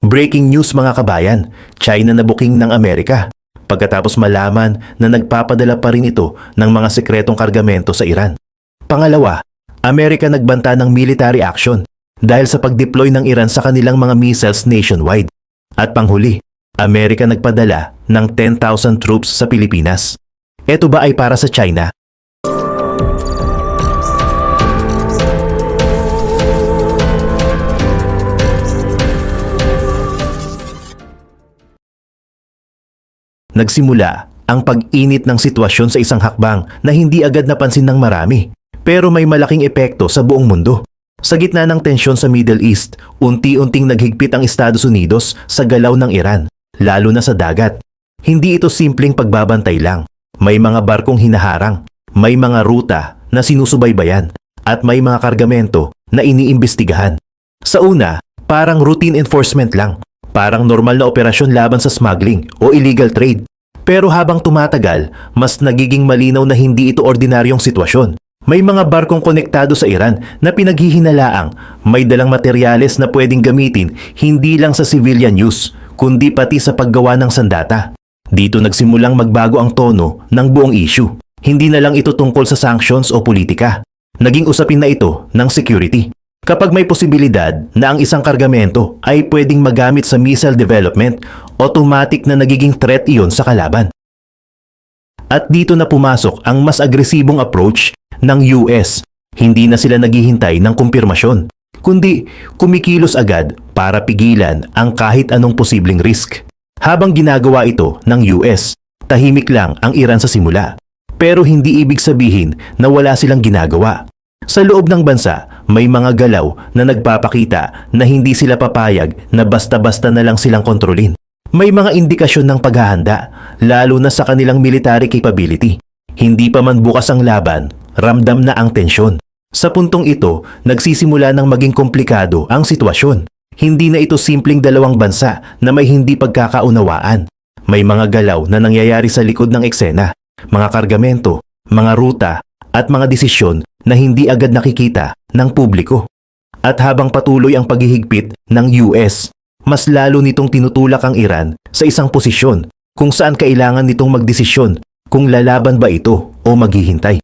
Breaking news mga kabayan, China na booking ng Amerika. Pagkatapos malaman na nagpapadala pa rin ito ng mga sekretong kargamento sa Iran. Pangalawa, Amerika nagbanta ng military action dahil sa pag-deploy ng Iran sa kanilang mga missiles nationwide. At panghuli, Amerika nagpadala ng 10,000 troops sa Pilipinas. Ito ba ay para sa China? Nagsimula ang pag-init ng sitwasyon sa isang hakbang na hindi agad napansin ng marami, pero may malaking epekto sa buong mundo. Sa gitna ng tensyon sa Middle East, unti-unting naghigpit ang Estados Unidos sa galaw ng Iran, lalo na sa dagat. Hindi ito simpleng pagbabantay lang. May mga barkong hinaharang, may mga ruta na sinusubaybayan, at may mga kargamento na iniimbestigahan. Sa una, parang routine enforcement lang. Parang normal na operasyon laban sa smuggling o illegal trade. Pero habang tumatagal, mas nagiging malinaw na hindi ito ordinaryong sitwasyon. May mga barkong konektado sa Iran na pinaghihinalaang may dalang materyales na pwedeng gamitin hindi lang sa civilian use, kundi pati sa paggawa ng sandata. Dito nagsimulang magbago ang tono ng buong issue. Hindi na lang ito tungkol sa sanctions o politika. Naging usapin na ito ng security. Kapag may posibilidad na ang isang kargamento ay pwedeng magamit sa missile development, automatic na nagiging threat iyon sa kalaban. At dito na pumasok ang mas agresibong approach ng US. Hindi na sila naghihintay ng kumpirmasyon, kundi kumikilos agad para pigilan ang kahit anong posibleng risk. Habang ginagawa ito ng US, tahimik lang ang Iran sa simula. Pero hindi ibig sabihin na wala silang ginagawa. Sa loob ng bansa, may mga galaw na nagpapakita na hindi sila papayag na basta-basta na lang silang kontrolin. May mga indikasyon ng paghahanda, lalo na sa kanilang military capability. Hindi pa man bukas ang laban, ramdam na ang tensyon. Sa puntong ito, nagsisimula ng maging komplikado ang sitwasyon. Hindi na ito simpleng dalawang bansa na may hindi pagkakaunawaan. May mga galaw na nangyayari sa likod ng eksena, mga kargamento, mga ruta, at mga desisyon na hindi agad nakikita ng publiko. At habang patuloy ang paghihigpit ng US, mas lalo nitong tinutulak ang Iran sa isang posisyon kung saan kailangan nitong magdesisyon kung lalaban ba ito o maghihintay.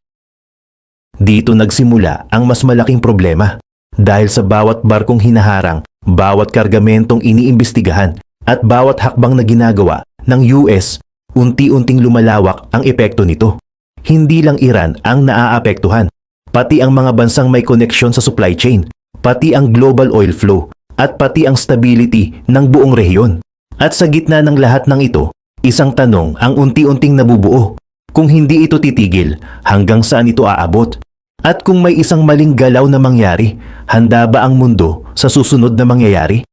Dito nagsimula ang mas malaking problema dahil sa bawat barkong hinaharang, bawat kargamentong iniimbestigahan at bawat hakbang na ginagawa ng US, unti-unting lumalawak ang epekto nito. Hindi lang Iran ang naaapektuhan, pati ang mga bansang may koneksyon sa supply chain, pati ang global oil flow, at pati ang stability ng buong rehiyon. At sa gitna ng lahat ng ito, isang tanong ang unti-unting nabubuo. Kung hindi ito titigil, hanggang saan ito aabot? At kung may isang maling galaw na mangyari, handa ba ang mundo sa susunod na mangyayari?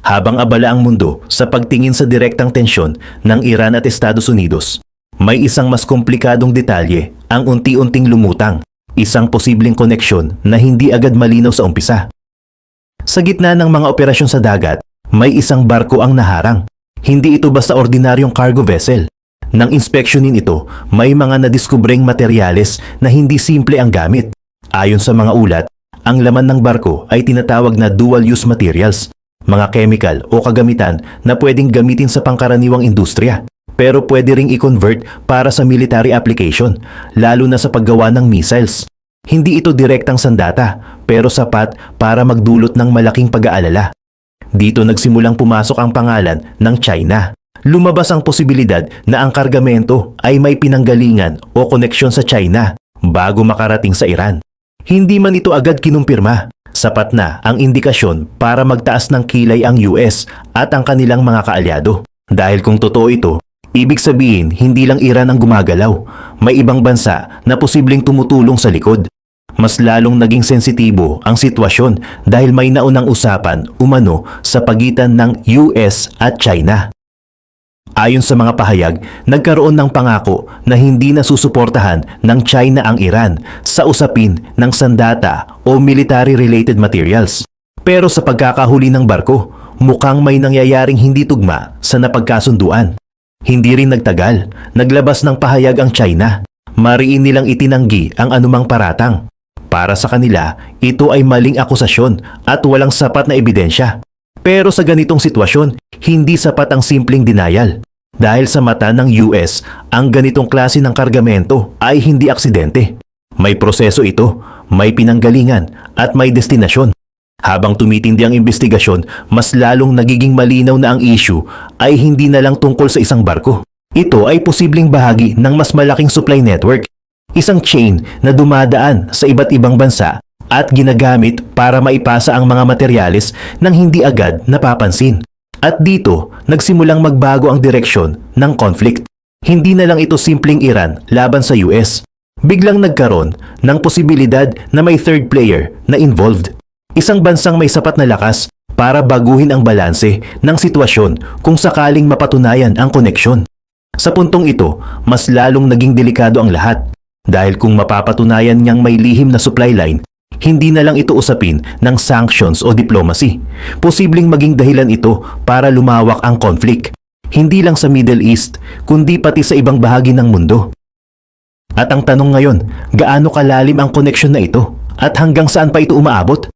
Habang abala ang mundo sa pagtingin sa direktang tensyon ng Iran at Estados Unidos, may isang mas komplikadong detalye ang unti-unting lumutang, isang posibleng koneksyon na hindi agad malinaw sa umpisa. Sa gitna ng mga operasyon sa dagat, may isang barko ang naharang. Hindi ito basta ordinaryong cargo vessel. Nang inspeksyonin ito, may mga nadiskubreng materyales na hindi simple ang gamit. Ayon sa mga ulat, ang laman ng barko ay tinatawag na dual-use materials, mga chemical o kagamitan na pwedeng gamitin sa pangkaraniwang industriya, pero pwede ring i-convert para sa military application, lalo na sa paggawa ng missiles. Hindi ito direktang sandata, pero sapat para magdulot ng malaking pag-aalala. Dito nagsimulang pumasok ang pangalan ng China. Lumabas ang posibilidad na ang kargamento ay may pinanggalingan o koneksyon sa China bago makarating sa Iran. Hindi man ito agad kinumpirma, sapat na ang indikasyon para magtaas ng kilay ang US at ang kanilang mga kaalyado. Dahil kung totoo ito, ibig sabihin hindi lang Iran ang gumagalaw, may ibang bansa na posibleng tumutulong sa likod. Mas lalong naging sensitibo ang sitwasyon dahil may naunang usapan umano sa pagitan ng US at China. Ayon sa mga pahayag, nagkaroon ng pangako na hindi na susuportahan ng China ang Iran sa usapin ng sandata o military-related materials. Pero sa pagkakahuli ng barko, mukhang may nangyayaring hindi tugma sa napagkasunduan. Hindi rin nagtagal, naglabas ng pahayag ang China. Mariin nilang itinanggi ang anumang paratang. Para sa kanila, ito ay maling akusasyon at walang sapat na ebidensya. Pero sa ganitong sitwasyon, hindi sapat ang simpleng denial. Dahil sa mata ng US, ang ganitong klase ng kargamento ay hindi aksidente. May proseso ito, may pinanggalingan at may destinasyon. Habang tumitindi ang investigasyon, mas lalong nagiging malinaw na ang issue ay hindi na lang tungkol sa isang barko. Ito ay posibleng bahagi ng mas malaking supply network. Isang chain na dumadaan sa iba't ibang bansa at ginagamit para maipasa ang mga materyales nang hindi agad napapansin. At dito, nagsimulang magbago ang direksyon ng conflict. Hindi na lang ito simpleng Iran laban sa US. Biglang nagkaroon ng posibilidad na may third player na involved. Isang bansang may sapat na lakas para baguhin ang balanse ng sitwasyon kung sakaling mapatunayan ang koneksyon. Sa puntong ito, mas lalong naging delikado ang lahat. Dahil kung mapapatunayan niyang may lihim na supply line, hindi na lang ito usapin ng sanctions o diplomacy. Posibleng maging dahilan ito para lumawak ang conflict. Hindi lang sa Middle East, kundi pati sa ibang bahagi ng mundo. At ang tanong ngayon, gaano kalalim ang koneksyon na ito? At hanggang saan pa ito umaabot?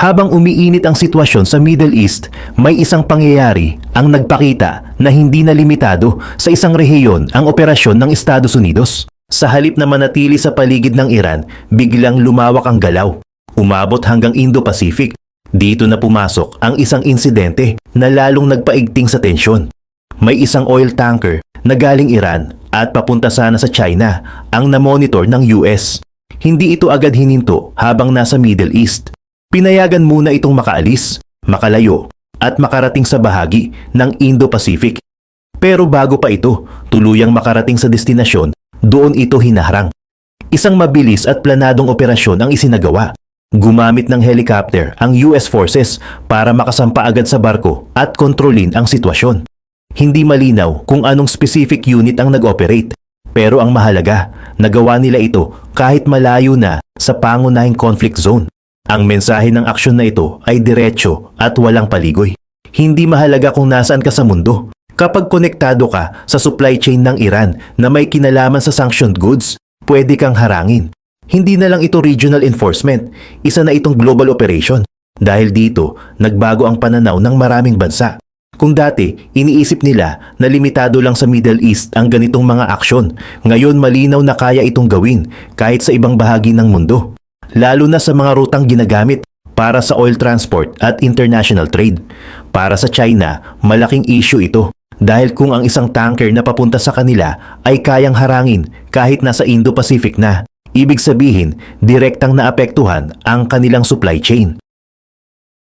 Habang umiinit ang sitwasyon sa Middle East, may isang pangyayari ang nagpakita na hindi na limitado sa isang rehiyon ang operasyon ng Estados Unidos. Sa halip na manatili sa paligid ng Iran, biglang lumawak ang galaw. Umabot hanggang Indo-Pacific. Dito na pumasok ang isang insidente na lalong nagpaigting sa tensyon. May isang oil tanker na galing Iran at papunta sana sa China ang namonitor ng US. Hindi ito agad hininto habang nasa Middle East. Pinayagan muna itong makaalis, makalayo at makarating sa bahagi ng Indo-Pacific. Pero bago pa ito, tuluyang makarating sa destinasyon, doon ito hinaharang. Isang mabilis at planadong operasyon ang isinagawa. Gumamit ng helicopter ang US forces para makasampa agad sa barko at kontrolin ang sitwasyon. Hindi malinaw kung anong specific unit ang nag-operate. Pero ang mahalaga, nagawa nila ito kahit malayo na sa pangunahing conflict zone. Ang mensahe ng aksyon na ito ay diretso at walang paligoy. Hindi mahalaga kung nasaan ka sa mundo. Kapag konektado ka sa supply chain ng Iran na may kinalaman sa sanctioned goods, pwede kang harangin. Hindi na lang ito regional enforcement, isa na itong global operation. Dahil dito, nagbago ang pananaw ng maraming bansa. Kung dati, iniisip nila na limitado lang sa Middle East ang ganitong mga aksyon, ngayon malinaw na kaya itong gawin kahit sa ibang bahagi ng mundo. Lalo na sa mga rutang ginagamit para sa oil transport at international trade. Para sa China, malaking issue ito. Dahil kung ang isang tanker na papunta sa kanila ay kayang harangin kahit nasa Indo-Pacific na, ibig sabihin, direktang naapektuhan ang kanilang supply chain.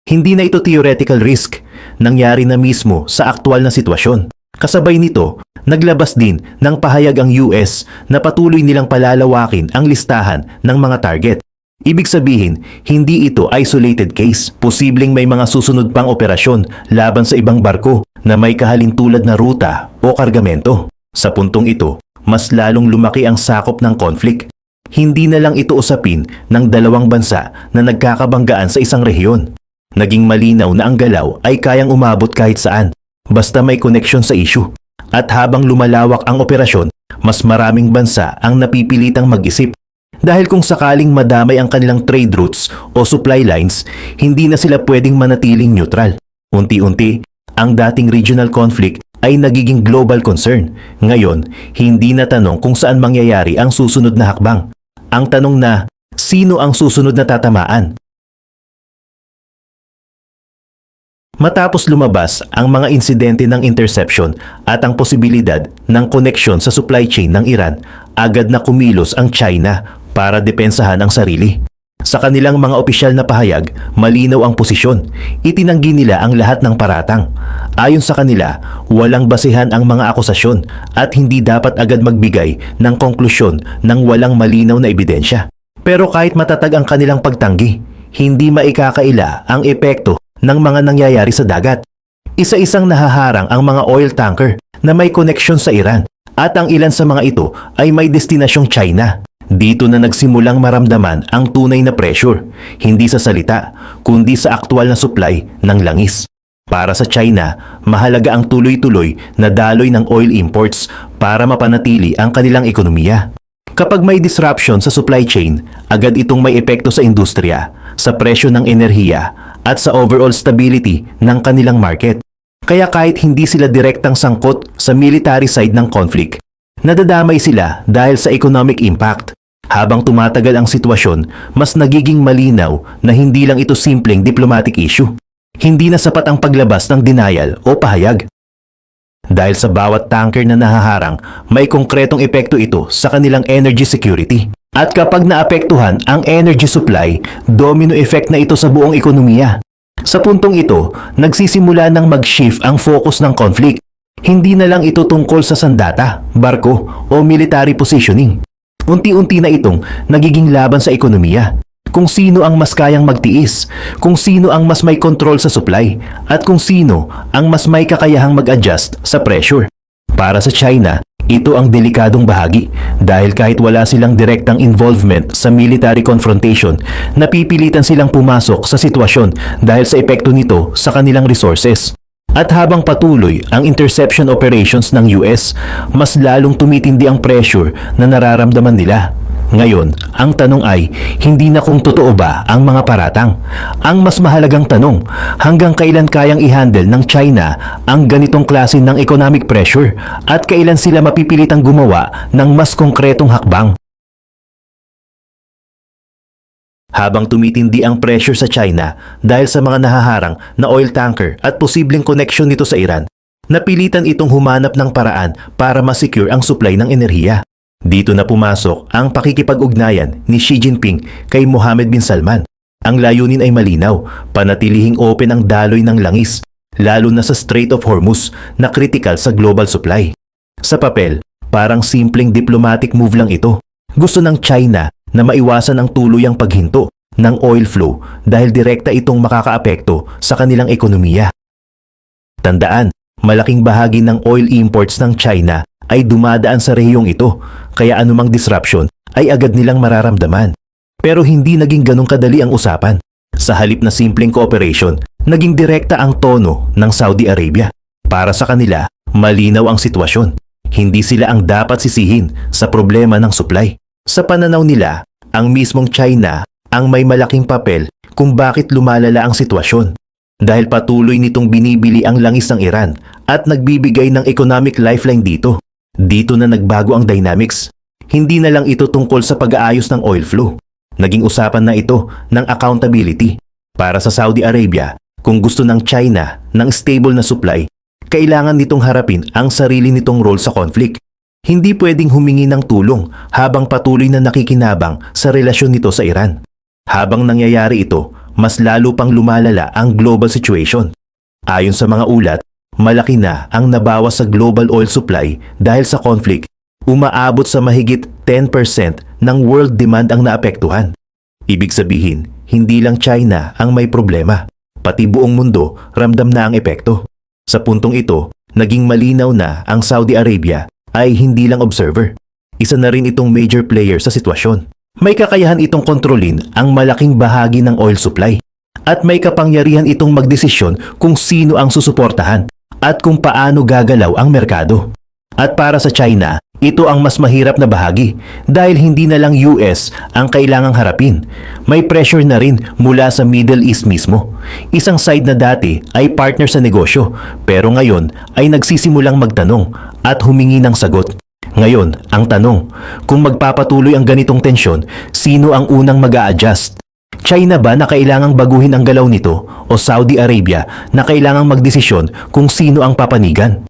Hindi na ito theoretical risk, nangyari na mismo sa aktual na sitwasyon. Kasabay nito, naglabas din ng pahayag ang US na patuloy nilang palalawakin ang listahan ng mga target. Ibig sabihin, hindi ito isolated case. Posibleng may mga susunod pang operasyon laban sa ibang barko na may kahalintulad na ruta o kargamento. Sa puntong ito, mas lalong lumaki ang sakop ng conflict. Hindi na lang ito usapin ng dalawang bansa na nagkakabanggaan sa isang rehiyon. Naging malinaw na ang galaw ay kayang umabot kahit saan, basta may connection sa issue. At habang lumalawak ang operasyon, mas maraming bansa ang napipilitang mag-isip. Dahil kung sakaling madamay ang kanilang trade routes o supply lines, hindi na sila pwedeng manatiling neutral. Unti-unti, ang dating regional conflict ay nagiging global concern. Ngayon, hindi na tanong kung saan mangyayari ang susunod na hakbang. Ang tanong na, sino ang susunod na tatamaan? Matapos lumabas ang mga insidente ng interception at ang posibilidad ng koneksyon sa supply chain ng Iran, agad na kumilos ang China para depensahan ang sarili. Sa kanilang mga opisyal na pahayag, malinaw ang posisyon. Itinanggi nila ang lahat ng paratang. Ayon sa kanila, walang basehan ang mga akusasyon at hindi dapat agad magbigay ng konklusyon ng walang malinaw na ebidensya. Pero kahit matatag ang kanilang pagtanggi, hindi maikakaila ang epekto ng mga nangyayari sa dagat. Isa-isang nahaharang ang mga oil tanker na may koneksyon sa Iran at ang ilan sa mga ito ay may destinasyong China. Dito na nagsimulang maramdaman ang tunay na pressure, hindi sa salita, kundi sa aktual na supply ng langis. Para sa China, mahalaga ang tuloy-tuloy na daloy ng oil imports para mapanatili ang kanilang ekonomiya. Kapag may disruption sa supply chain, agad itong may epekto sa industriya, sa presyo ng enerhiya, at sa overall stability ng kanilang market. Kaya kahit hindi sila direktang sangkot sa military side ng conflict, nadadamay sila dahil sa economic impact. Habang tumatagal ang sitwasyon, mas nagiging malinaw na hindi lang ito simpleng diplomatic issue. Hindi na sapat ang paglabas ng denial o pahayag. Dahil sa bawat tanker na nahaharang, may konkretong epekto ito sa kanilang energy security. At kapag naapektuhan ang energy supply, domino effect na ito sa buong ekonomiya. Sa puntong ito, nagsisimula ng mag-shift ang focus ng conflict. Hindi na lang ito tungkol sa sandata, barko o military positioning. Unti-unti na itong nagiging laban sa ekonomiya. Kung sino ang mas kayang magtiis, kung sino ang mas may control sa supply, at kung sino ang mas may kakayahang mag-adjust sa pressure. Para sa China, ito ang delikadong bahagi dahil kahit wala silang direktang involvement sa military confrontation, napipilitan silang pumasok sa sitwasyon dahil sa epekto nito sa kanilang resources. At habang patuloy ang interception operations ng US, mas lalong tumitindi ang pressure na nararamdaman nila. Ngayon, ang tanong ay, hindi na kung totoo ba ang mga paratang. Ang mas mahalagang tanong, hanggang kailan kayang i-handle ng China ang ganitong klase ng economic pressure at kailan sila mapipilitang gumawa ng mas konkretong hakbang. Habang tumitindi ang pressure sa China dahil sa mga nahaharang na oil tanker at posibleng connection nito sa Iran, napilitan itong humanap ng paraan para ma-secure ang supply ng enerhiya. Dito na pumasok ang pakikipag-ugnayan ni Xi Jinping kay Mohammed bin Salman. Ang layunin ay malinaw, panatilihing open ang daloy ng langis, lalo na sa Strait of Hormuz na critical sa global supply. Sa papel, parang simpleng diplomatic move lang ito. Gusto ng China na maiwasan ang tuluyang paghinto ng oil flow dahil direkta itong makakaapekto sa kanilang ekonomiya. Tandaan, malaking bahagi ng oil imports ng China ay dumadaan sa rehiyong ito, kaya anumang disruption ay agad nilang mararamdaman. Pero hindi naging ganong kadali ang usapan. Sa halip na simpleng cooperation, naging direkta ang tono ng Saudi Arabia. Para sa kanila, malinaw ang sitwasyon. Hindi sila ang dapat sisihin sa problema ng supply. Sa pananaw nila, ang mismong China ang may malaking papel kung bakit lumalala ang sitwasyon. Dahil patuloy nitong binibili ang langis ng Iran at nagbibigay ng economic lifeline dito. Dito na nagbago ang dynamics. Hindi na lang ito tungkol sa pag-aayos ng oil flow. Naging usapan na ito ng accountability. Para sa Saudi Arabia, kung gusto ng China ng stable na supply, kailangan nitong harapin ang sarili nitong role sa conflict. Hindi pwedeng humingi ng tulong habang patuloy na nakikinabang sa relasyon nito sa Iran. Habang nangyayari ito, mas lalo pang lumalala ang global situation. Ayon sa mga ulat, malaki na ang nabawas sa global oil supply dahil sa conflict. Umaabot sa mahigit 10% ng world demand ang naapektuhan. Ibig sabihin, hindi lang China ang may problema. Pati buong mundo ramdam na ang epekto. Sa puntong ito, naging malinaw na ang Saudi Arabia ay hindi lang observer. Isa na rin itong major player sa sitwasyon. May kakayahan itong kontrolin ang malaking bahagi ng oil supply. At may kapangyarihan itong magdesisyon kung sino ang susuportahan at kung paano gagalaw ang merkado. At para sa China, ito ang mas mahirap na bahagi dahil hindi na lang US ang kailangang harapin. May pressure na rin mula sa Middle East mismo. Isang side na dati ay partner sa negosyo pero ngayon ay nagsisimulang magtanong at humingi ng sagot. Ngayon, ang tanong, kung magpapatuloy ang ganitong tensyon, sino ang unang mag-a-adjust? China ba na kailangang baguhin ang galaw nito o Saudi Arabia na kailangang magdesisyon kung sino ang papanigan?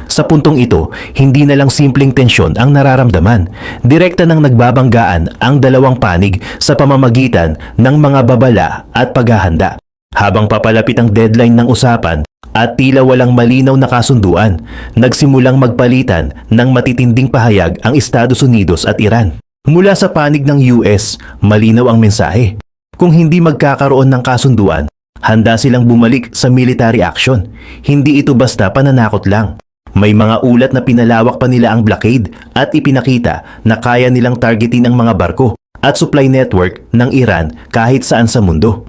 Sa puntong ito, hindi na lang simpleng tensyon ang nararamdaman. Direkta nang nagbabanggaan ang dalawang panig sa pamamagitan ng mga babala at paghahanda. Habang papalapit ang deadline ng usapan at tila walang malinaw na kasunduan, nagsimulang magpalitan ng matitinding pahayag ang Estados Unidos at Iran. Mula sa panig ng US, malinaw ang mensahe. Kung hindi magkakaroon ng kasunduan, handa silang bumalik sa military action. Hindi ito basta pananakot lang. May mga ulat na pinalawak pa nila ang blockade at ipinakita na kaya nilang targetin ang mga barko at supply network ng Iran kahit saan sa mundo.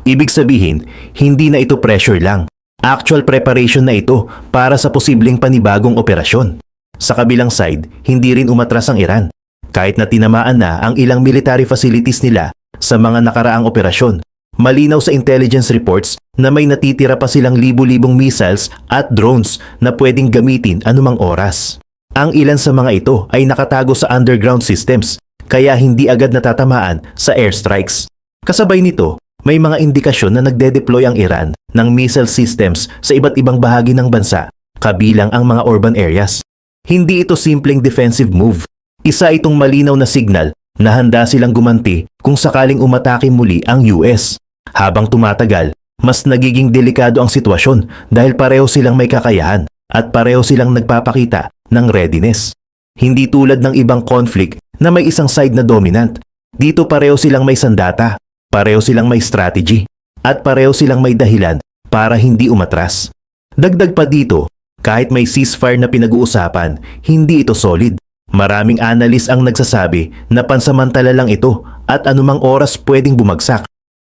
Ibig sabihin, hindi na ito pressure lang. Actual preparation na ito para sa posibleng panibagong operasyon. Sa kabilang side, hindi rin umatras ang Iran. Kahit na tinamaan na ang ilang military facilities nila sa mga nakaraang operasyon, malinaw sa intelligence reports na may natitira pa silang libu-libong missiles at drones na pwedeng gamitin anumang oras. Ang ilan sa mga ito ay nakatago sa underground systems, kaya hindi agad natatamaan sa airstrikes. Kasabay nito, may mga indikasyon na nagde-deploy ang Iran ng missile systems sa iba't ibang bahagi ng bansa, kabilang ang mga urban areas. Hindi ito simpleng defensive move. Isa itong malinaw na signal na handa silang gumanti kung sakaling umatake muli ang US. Habang tumatagal, mas nagiging delikado ang sitwasyon dahil pareho silang may kakayahan at pareho silang nagpapakita ng readiness. Hindi tulad ng ibang conflict na may isang side na dominant. Dito pareho silang may sandata, pareho silang may strategy, at pareho silang may dahilan para hindi umatras. Dagdag pa dito, kahit may ceasefire na pinag-uusapan, hindi ito solid. Maraming analyst ang nagsasabi na pansamantala lang ito at anumang oras pwedeng bumagsak.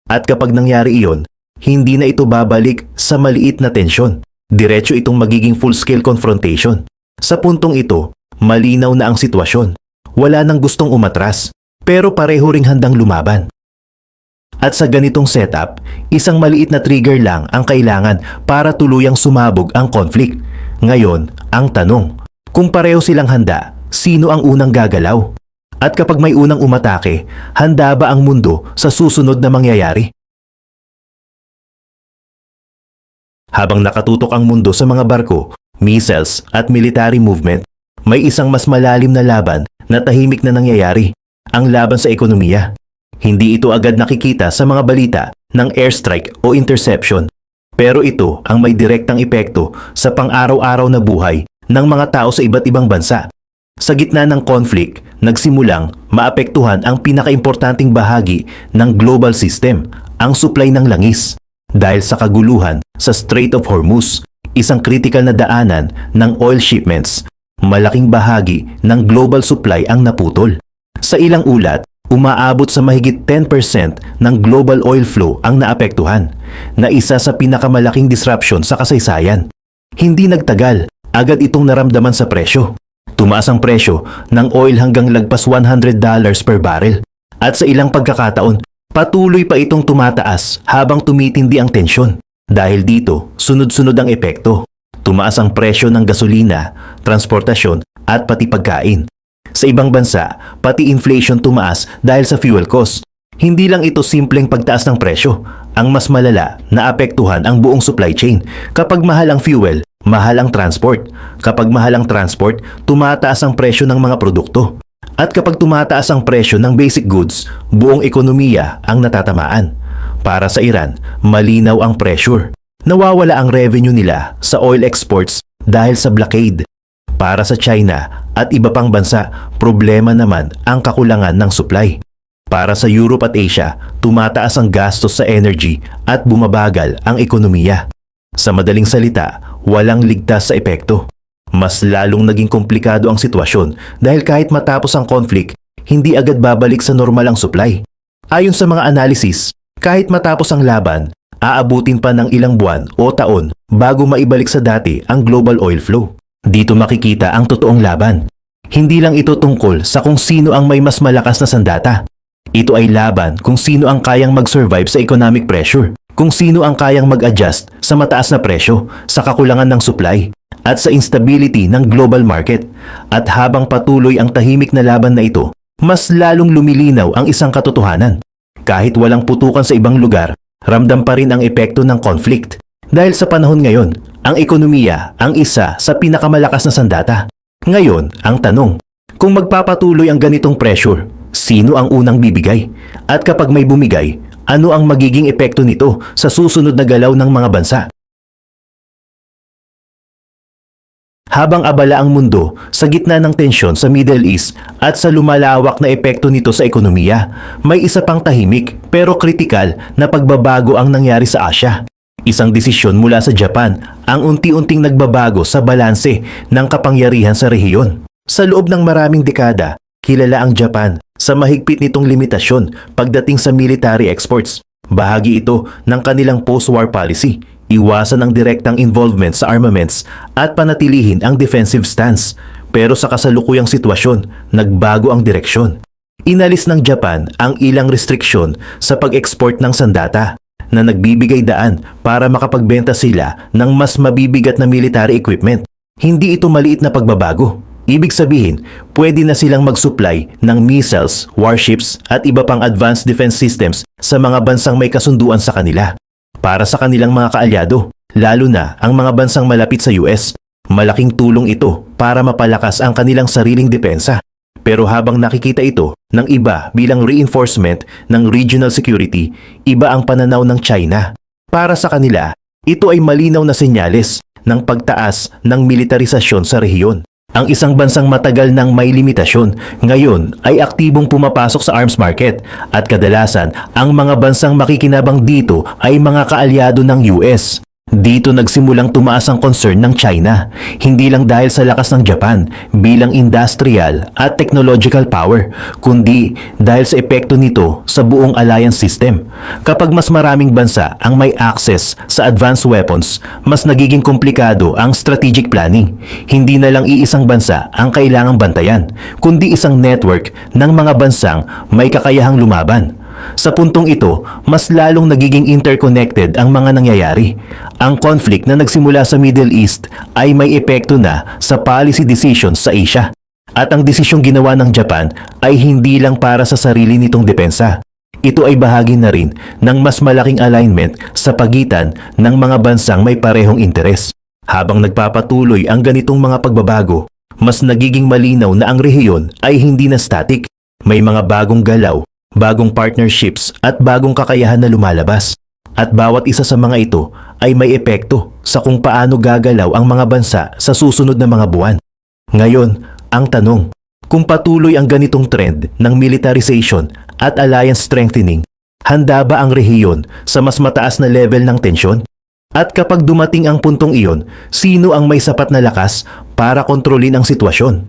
At kapag nangyari iyon, hindi na ito babalik sa maliit na tensyon. Diretso itong magiging full-scale confrontation. Sa puntong ito, malinaw na ang sitwasyon. Wala nang gustong umatras, pero pareho ring handang lumaban. At sa ganitong setup, isang maliit na trigger lang ang kailangan para tuluyang sumabog ang conflict. Ngayon, ang tanong, kung pareho silang handa, sino ang unang gagalaw? At kapag may unang umatake, handa ba ang mundo sa susunod na mangyayari? Habang nakatutok ang mundo sa mga barko, missiles at military movement, may isang mas malalim na laban na tahimik na nangyayari, ang laban sa ekonomiya. Hindi ito agad nakikita sa mga balita ng airstrike o interception, pero ito ang may direktang epekto sa pang-araw-araw na buhay ng mga tao sa iba't ibang bansa. Sa gitna ng conflict, nagsimulang maapektuhan ang pinakaimportanteng bahagi ng global system, ang supply ng langis. Dahil sa kaguluhan sa Strait of Hormuz, isang critical na daanan ng oil shipments, malaking bahagi ng global supply ang naputol. Sa ilang ulat, umaabot sa mahigit 10% ng global oil flow ang naapektuhan, na isa sa pinakamalaking disruption sa kasaysayan. Hindi nagtagal, agad itong naramdaman sa presyo. Tumaas ang presyo ng oil hanggang lagpas $100 per barrel. At sa ilang pagkakataon, patuloy pa itong tumataas habang tumitindi ang tensyon. Dahil dito, sunod-sunod ang epekto. Tumaas ang presyo ng gasolina, transportasyon at pati pagkain. Sa ibang bansa, pati inflation tumaas dahil sa fuel cost. Hindi lang ito simpleng pagtaas ng presyo. Ang mas malala, naapektuhan ang buong supply chain. Kapag mahal ang fuel, mahal ang transport. Kapag mahal ang transport, tumataas ang presyo ng mga produkto. At kapag tumataas ang presyo ng basic goods, buong ekonomiya ang natatamaan. Para sa Iran, malinaw ang pressure. Nawawala ang revenue nila sa oil exports dahil sa blockade. Para sa China at iba pang bansa, problema naman ang kakulangan ng supply. Para sa Europe at Asia, tumataas ang gastos sa energy at bumabagal ang ekonomiya. Sa madaling salita, walang ligtas sa epekto. Mas lalong naging komplikado ang sitwasyon dahil kahit matapos ang conflict, hindi agad babalik sa normal ang supply. Ayon sa mga analysis, kahit matapos ang laban, aabutin pa ng ilang buwan o taon bago maibalik sa dati ang global oil flow. Dito makikita ang totoong laban. Hindi lang ito tungkol sa kung sino ang may mas malakas na sandata. Ito ay laban kung sino ang kayang mag-survive sa economic pressure, kung sino ang kayang mag-adjust sa mataas na presyo, sa kakulangan ng supply, at sa instability ng global market. At habang patuloy ang tahimik na laban na ito, mas lalong lumilinaw ang isang katotohanan. Kahit walang putukan sa ibang lugar, ramdam pa rin ang epekto ng conflict. Dahil sa panahon ngayon, ang ekonomiya ang isa sa pinakamalakas na sandata. Ngayon, ang tanong, kung magpapatuloy ang ganitong pressure, sino ang unang bibigay? At kapag may bumigay, ano ang magiging epekto nito sa susunod na galaw ng mga bansa? Habang abala ang mundo sa gitna ng tensyon sa Middle East at sa lumalawak na epekto nito sa ekonomiya, may isa pang tahimik pero kritikal na pagbabago ang nangyari sa Asia. Isang desisyon mula sa Japan ang unti-unting nagbabago sa balanse ng kapangyarihan sa rehiyon. Sa loob ng maraming dekada, kilala ang Japan sa mahigpit nitong limitasyon pagdating sa military exports. Bahagi ito ng kanilang post-war policy. Iwasan ang direktang involvement sa armaments at panatilihin ang defensive stance. Pero sa kasalukuyang sitwasyon, nagbago ang direksyon. Inalis ng Japan ang ilang restriksyon sa pag-export ng sandata na nagbibigay daan para makapagbenta sila ng mas mabibigat na military equipment. Hindi ito maliit na pagbabago. Ibig sabihin, pwede na silang mag-supply ng missiles, warships at iba pang advanced defense systems sa mga bansang may kasunduan sa kanila. Para sa kanilang mga kaalyado, lalo na ang mga bansang malapit sa US, malaking tulong ito para mapalakas ang kanilang sariling depensa. Pero habang nakikita ito ng iba bilang reinforcement ng regional security, iba ang pananaw ng China. Para sa kanila, ito ay malinaw na senyales ng pagtaas ng militarisasyon sa rehiyon. Ang isang bansang matagal nang may limitasyon, ngayon ay aktibong pumapasok sa arms market at kadalasan ang mga bansang makikinabang dito ay mga kaalyado ng US. Dito nagsimulang tumaas ang concern ng China, hindi lang dahil sa lakas ng Japan bilang industrial at technological power, kundi dahil sa epekto nito sa buong alliance system. Kapag mas maraming bansa ang may access sa advanced weapons, mas nagiging komplikado ang strategic planning. Hindi na lang iisang bansa ang kailangang bantayan, kundi isang network ng mga bansang may kakayahang lumaban. Sa puntong ito, mas lalong nagiging interconnected ang mga nangyayari. Ang conflict na nagsimula sa Middle East ay may epekto na sa policy decisions sa Asia. At ang desisyong ginawa ng Japan ay hindi lang para sa sarili nitong depensa. Ito ay bahagi na rin ng mas malaking alignment sa pagitan ng mga bansang may parehong interes. Habang nagpapatuloy ang ganitong mga pagbabago, mas nagiging malinaw na ang rehiyon ay hindi na static. May mga bagong galaw, bagong partnerships at bagong kakayahan na lumalabas. At bawat isa sa mga ito ay may epekto sa kung paano gagalaw ang mga bansa sa susunod na mga buwan. Ngayon, ang tanong, kung patuloy ang ganitong trend ng militarization at alliance strengthening, handa ba ang rehiyon sa mas mataas na level ng tensyon? At kapag dumating ang puntong iyon, sino ang may sapat na lakas para kontrolin ang sitwasyon?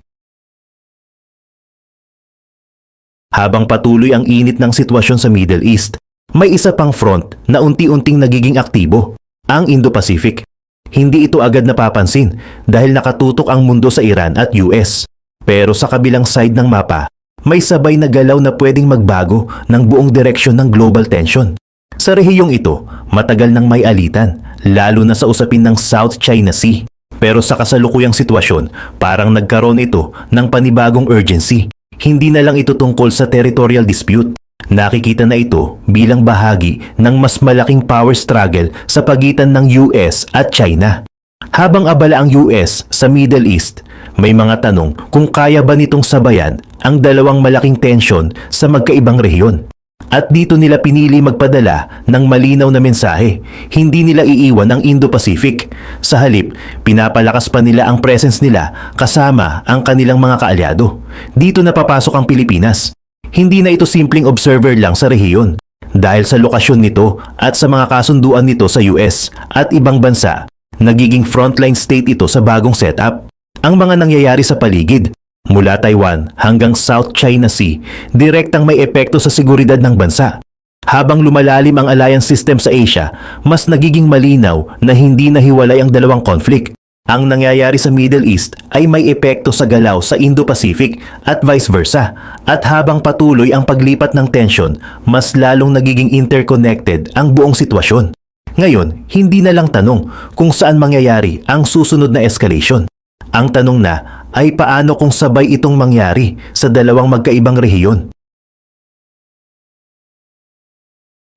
Habang patuloy ang init ng sitwasyon sa Middle East, may isa pang front na unti-unting nagiging aktibo, ang Indo-Pacific. Hindi ito agad napapansin dahil nakatutok ang mundo sa Iran at US. Pero sa kabilang side ng mapa, may sabay na galaw na pwedeng magbago ng buong direksyon ng global tension. Sa rehiyong ito, matagal nang may alitan, lalo na sa usapin ng South China Sea. Pero sa kasalukuyang sitwasyon, parang nagkaroon ito ng panibagong urgency. Hindi na lang ito tungkol sa territorial dispute. Nakikita na ito bilang bahagi ng mas malaking power struggle sa pagitan ng US at China. Habang abala ang US sa Middle East, may mga tanong kung kaya ba nitong sabayan ang dalawang malaking tensyon sa magkaibang rehiyon. At dito nila pinili magpadala ng malinaw na mensahe. Hindi nila iiwan ang Indo-Pacific. Sa halip, pinapalakas pa nila ang presence nila kasama ang kanilang mga kaalyado. Dito napapasok ang Pilipinas. Hindi na ito simpleng observer lang sa rehiyon. Dahil sa lokasyon nito at sa mga kasunduan nito sa US at ibang bansa, nagiging frontline state ito sa bagong setup. Ang mga nangyayari sa paligid, mula Taiwan hanggang South China Sea, direktang may epekto sa seguridad ng bansa. Habang lumalalim ang alliance system sa Asia, mas nagiging malinaw na hindi nahiwalay ang dalawang conflict. Ang nangyayari sa Middle East ay may epekto sa galaw sa Indo-Pacific at vice versa. At habang patuloy ang paglipat ng tensyon, mas lalong nagiging interconnected ang buong sitwasyon. Ngayon, hindi na lang tanong kung saan mangyayari ang susunod na escalation. Ang tanong na ay paano kung sabay itong mangyari sa dalawang magkaibang rehiyon.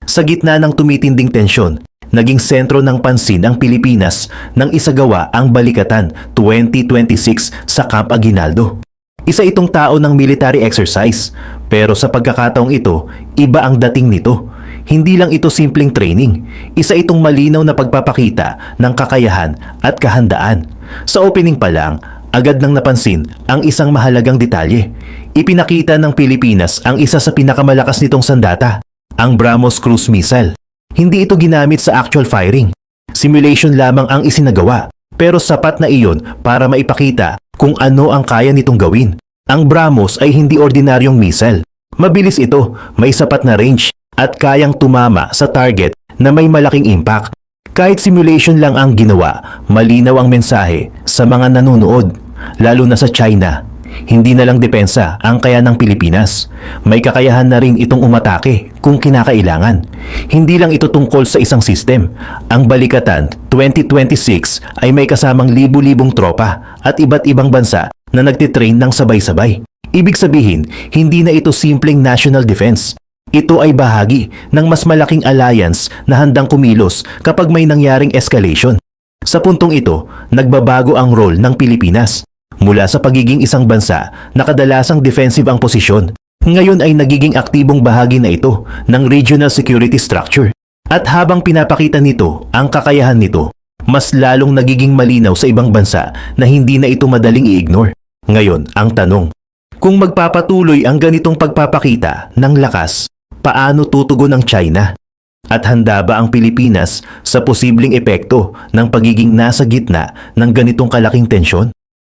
Sa gitna ng tumitinding tensyon, naging sentro ng pansin ang Pilipinas nang isagawa ang Balikatan 2026 sa Camp Aguinaldo. Isa itong tao ng military exercise, pero sa pagkakataong ito, iba ang dating nito. Hindi lang ito simpleng training, isa itong malinaw na pagpapakita ng kakayahan at kahandaan. Sa opening pa lang, agad nang napansin ang isang mahalagang detalye. Ipinakita ng Pilipinas ang isa sa pinakamalakas nitong sandata, ang BrahMos cruise missile. Hindi ito ginamit sa actual firing. Simulation lamang ang isinagawa, pero sapat na iyon para maipakita kung ano ang kaya nitong gawin. Ang BrahMos ay hindi ordinaryong missile. Mabilis ito, may sapat na range, at kayang tumama sa target na may malaking impact. Kahit simulation lang ang ginawa, malinaw ang mensahe sa mga nanonood. lalo na sa China. Hindi na lang depensa ang kaya ng Pilipinas. May kakayahan na rin itong umatake kung kinakailangan. Hindi lang ito tungkol sa isang system. Ang Balikatan 2026 ay may kasamang libu-libong tropa at iba't ibang bansa na nagtitrain ng sabay-sabay. Ibig sabihin, hindi na ito simpleng national defense. Ito ay bahagi ng mas malaking alliance na handang kumilos kapag may nangyaring escalation. Sa puntong ito, nagbabago ang role ng Pilipinas. Mula sa pagiging isang bansa na kadalasang defensive ang posisyon, ngayon ay nagiging aktibong bahagi na ito ng regional security structure. At habang pinapakita nito ang kakayahan nito, mas lalong nagiging malinaw sa ibang bansa na hindi na ito madaling i-ignore. Ngayon, ang tanong, kung magpapatuloy ang ganitong pagpapakita ng lakas, paano tutugon ang China? At handa ba ang Pilipinas sa posibleng epekto ng pagiging nasa gitna ng ganitong kalaking tensyon?